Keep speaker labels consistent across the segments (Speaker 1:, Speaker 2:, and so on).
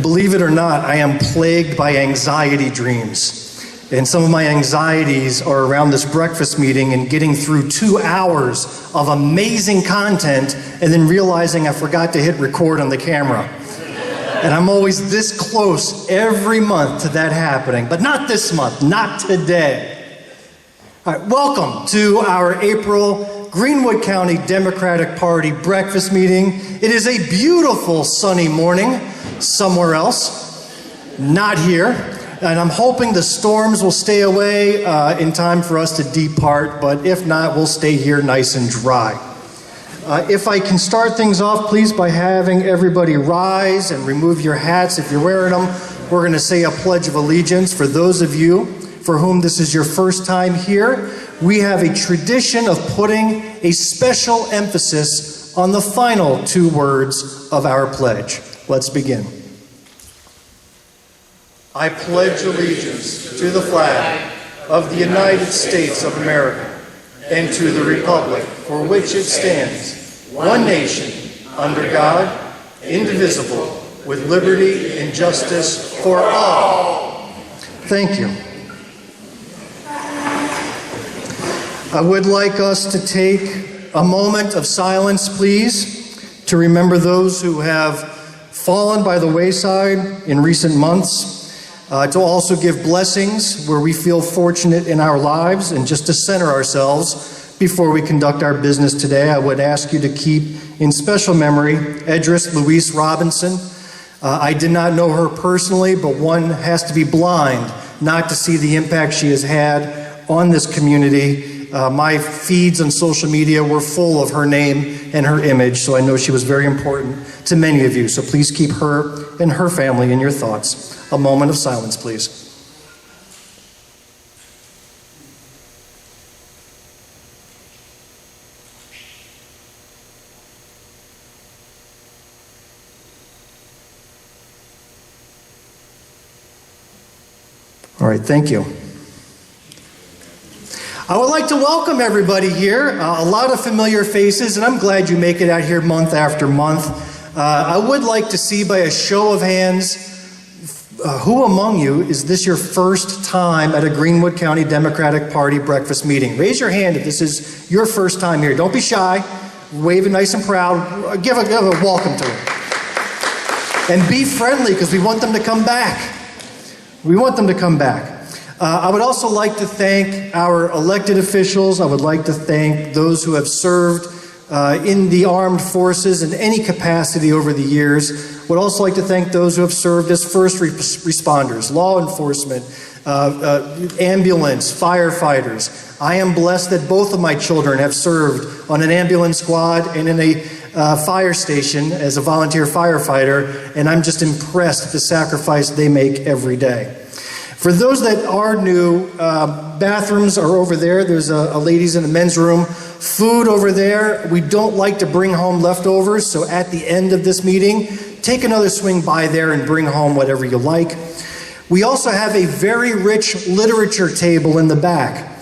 Speaker 1: Believe it or not, I am plagued by anxiety dreams. And some of my anxieties are around this breakfast meeting and getting through 2 hours of amazing content and then realizing I forgot to hit record on the camera. And I'm always this close every month to that happening, but not this month, not today. All right, welcome to our April Greenwood County Democratic Party breakfast meeting. It is a beautiful sunny morning somewhere else, not here. And I'm hoping the storms will stay away in time for us to depart, but if not, we'll stay here nice and dry. If I can start things off, please, by having everybody rise and remove your hats if you're wearing them. We're going to say a Pledge of Allegiance. For those of you for whom this is your first time here, we have a tradition of putting a special emphasis on the final 2 words of our pledge. Let's begin. I pledge allegiance to the flag of the United States of America and to the republic for which it stands, one nation, under God, indivisible, with liberty and justice for all. Thank you. I would like us to take a moment of silence, please, to remember those who have fallen by the wayside in recent months. To also give blessings where we feel fortunate in our lives, and just to center ourselves before we conduct our business today, I would ask you to keep in special memory Edith Louise Robinson. I did not know her personally, but one has to be blind not to see the impact she has had on this community. My feeds on social media were full of her name and her image, so I know she was very important to many of you. So please keep her and her family in your thoughts. A moment of silence, please. All right, thank you. I would like to welcome everybody here. A lot of familiar faces, and I'm glad you make it out here month after month. I would like to see by a show of hands, who among you is this your first time at a Greenwood County Democratic Party breakfast meeting? Raise your hand if this is your first time here. Don't be shy. Wave it nice and proud. Give a welcome to it. And be friendly, because we want them to come back. We want them to come back. I would also like to thank our elected officials. I would like to thank those who have served in the armed forces in any capacity over the years. Would also like to thank those who have served as first responders, law enforcement, ambulance, firefighters. I am blessed that both of my children have served on an ambulance squad and in a fire station as a volunteer firefighter, and I'm just impressed at the sacrifice they make every day. For those that are new, bathrooms are over there. There's a ladies' and a men's room. Food over there. We don't like to bring home leftovers, so at the end of this meeting, take another swing by there and bring home whatever you like. We also have a very rich literature table in the back.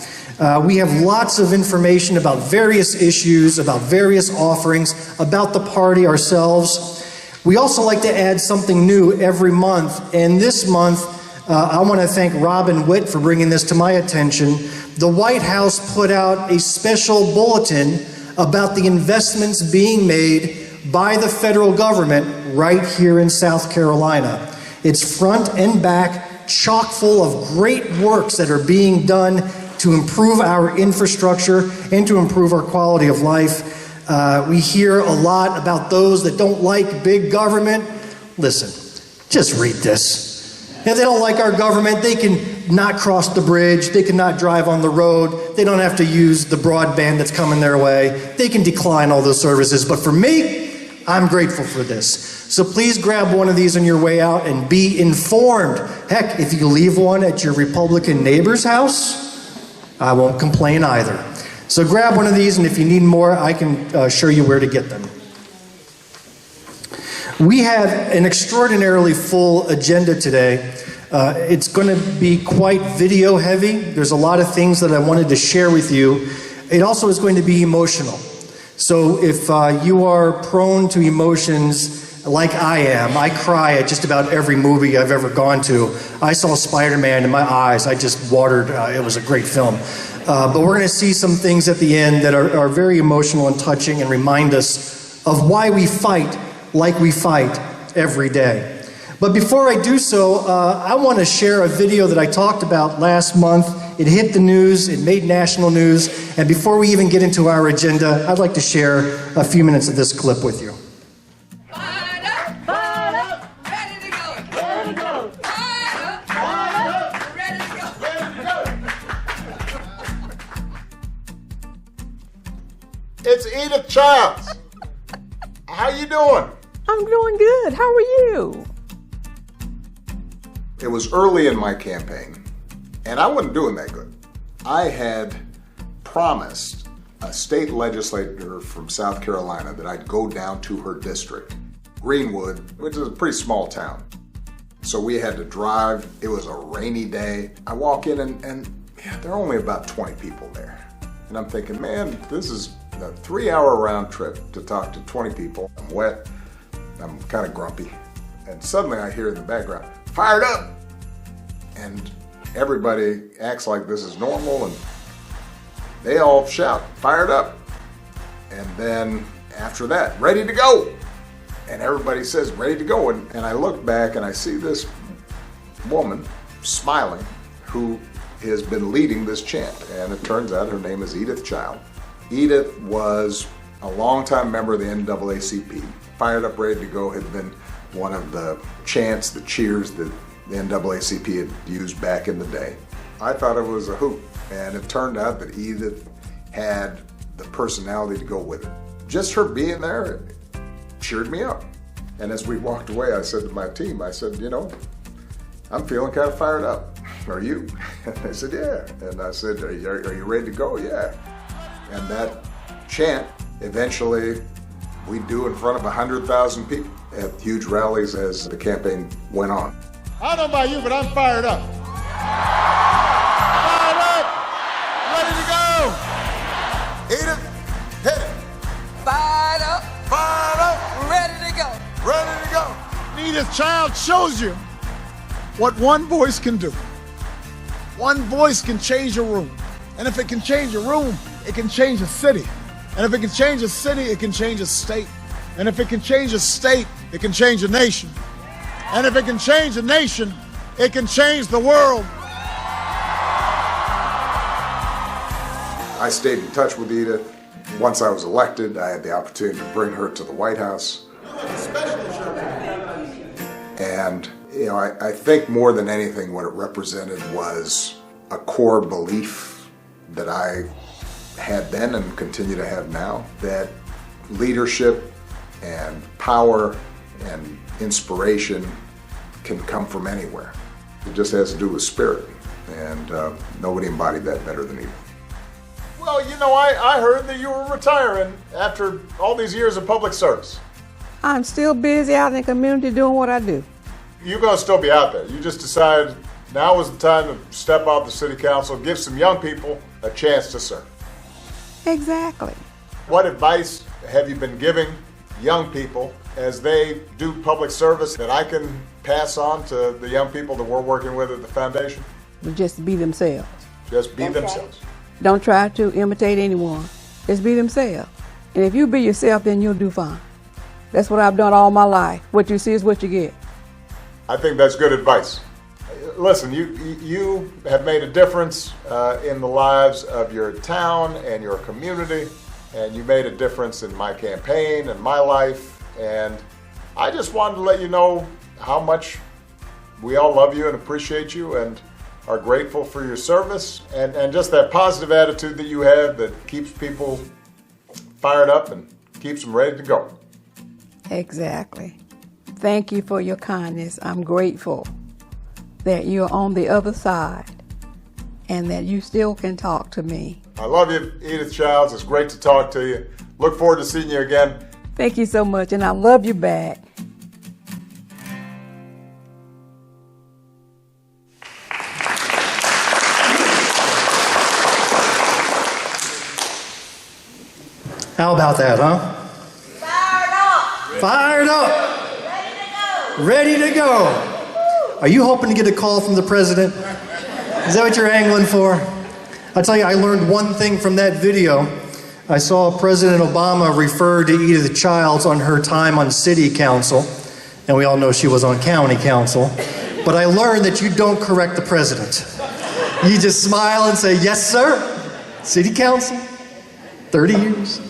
Speaker 1: We have lots of information about various issues, about various offerings, about the party ourselves. We also like to add something new every month, and this month, I want to thank Robin Witt for bringing this to my attention. The White House put out a special bulletin about the investments being made by the federal government right here in South Carolina. It's front and back, chock full of great works that are being done to improve our infrastructure and to improve our quality of life. We hear a lot about those that don't like big government. Listen, just read this. If they don't like our government, they can not cross the bridge, they cannot drive on the road, they don't have to use the broadband that's coming their way, they can decline all those services. But for me, I'm grateful for this. So please grab one of these on your way out and be informed. Heck, if you leave one at your Republican neighbor's house, I won't complain either. So grab one of these, and if you need more, I can show you where to get them. We have an extraordinarily full agenda today. It's going to be quite video heavy. There's a lot of things that I wanted to share with you. It also is going to be emotional. So if you are prone to emotions, like I am. I cry at just about every movie I've ever gone to. I saw Spider-Man and my eyes, I just watered. It was a great film. But we're going to see some things at the end that are very emotional and touching and remind us of why we fight like we fight every day. But before I do so, I want to share a video that I talked about last month. It hit the news, it made national news, and before we even get into our agenda, I'd like to share a few minutes of this clip with you.
Speaker 2: Fired up, fired up, ready to go, ready to go. Fired up, ready to go, ready
Speaker 3: to go. It's Edith Childs. How you doing?
Speaker 4: I'm doing good. How are you?
Speaker 3: It was early in my campaign, and I wasn't doing that good. I had promised a state legislator from South Carolina that I'd go down to her district, Greenwood, which is a pretty small town. So we had to drive. It was a rainy day. I walk in and there are only about 20 people there. And I'm thinking, man, this is a 3-hour round trip to talk to 20 people. I'm wet. I'm kind of grumpy. And suddenly I hear in the background, fired up! And everybody acts like this is normal, and they all shout, fired up. And then after that, ready to go! And everybody says, ready to go. And I look back and I see this woman smiling who has been leading this chant. And it turns out her name is Edith Childs. Edith was a longtime member of the NAACP. Fired Up, Ready to Go had been one of the chants, the cheers that the NAACP had used back in the day. I thought it was a hoot, and it turned out that Edith had the personality to go with it. Just her being there, it cheered me up. And as we walked away, I said to my team, I said, you know, I'm feeling kind of fired up. Are you? And they said, yeah. And I said, are you ready to go? Yeah. And that chant, eventually, we'd do in front of 100,000 people at huge rallies as the campaign went on.
Speaker 5: I don't know about you, but I'm fired up. Fired up, ready to go.
Speaker 3: Edith, hit it.
Speaker 2: Fired up, ready to go.
Speaker 3: Ready to go.
Speaker 5: Edith Childs shows you what one voice can do. One voice can change a room. And if it can change a room, it can change a city. And if it can change a city, it can change a state. And if it can change a state, it can change a nation. And if it can change a nation, it can change the world.
Speaker 3: I stayed in touch with Edith. Once I was elected, I had the opportunity to bring her to the White House. And, you know, I think more than anything what it represented was a core belief that I had then and continue to have now, that leadership and power and inspiration can come from anywhere. It just has to do with spirit, and nobody embodied that better than Edith.
Speaker 5: Well, you know, I heard that you were retiring after all these years of public service.
Speaker 4: I'm still busy out in the community doing what I do.
Speaker 5: You're going to still be out there. You just decided now was the time to step out the city council, give some young people a chance to serve.
Speaker 4: Exactly.
Speaker 5: What advice have you been giving young people as they do public service that I can pass on to the young people that we're working with at the foundation?
Speaker 4: Just be themselves.
Speaker 5: Just be themselves.
Speaker 4: Don't try to imitate anyone. Just be themselves. And if you be yourself, then you'll do fine. That's what I've done all my life. What you see is what you get.
Speaker 5: I think that's good advice. Listen, you have made a difference in the lives of your town and your community, and you made a difference in my campaign and my life, and I just wanted to let you know how much we all love you and appreciate you and are grateful for your service and just that positive attitude that you have that keeps people fired up and keeps them ready to go.
Speaker 4: Exactly. Thank you for your kindness. I'm grateful that you're on the other side and that you still can talk to me.
Speaker 5: I love you, Edith Childs. It's great to talk to you. Look forward to seeing you again.
Speaker 4: Thank you so much, and I love you back.
Speaker 1: How about that, huh?
Speaker 2: Fired up.
Speaker 1: Fired up! ready to go. Are you hoping to get a call from the president? Is that what you're angling for? I'll tell you, I learned one thing from that video. I saw President Obama refer to Edith Childs on her time on city council, and we all know she was on county council. But I learned that you don't correct the president. You just smile and say, yes, sir. City council, 30 years.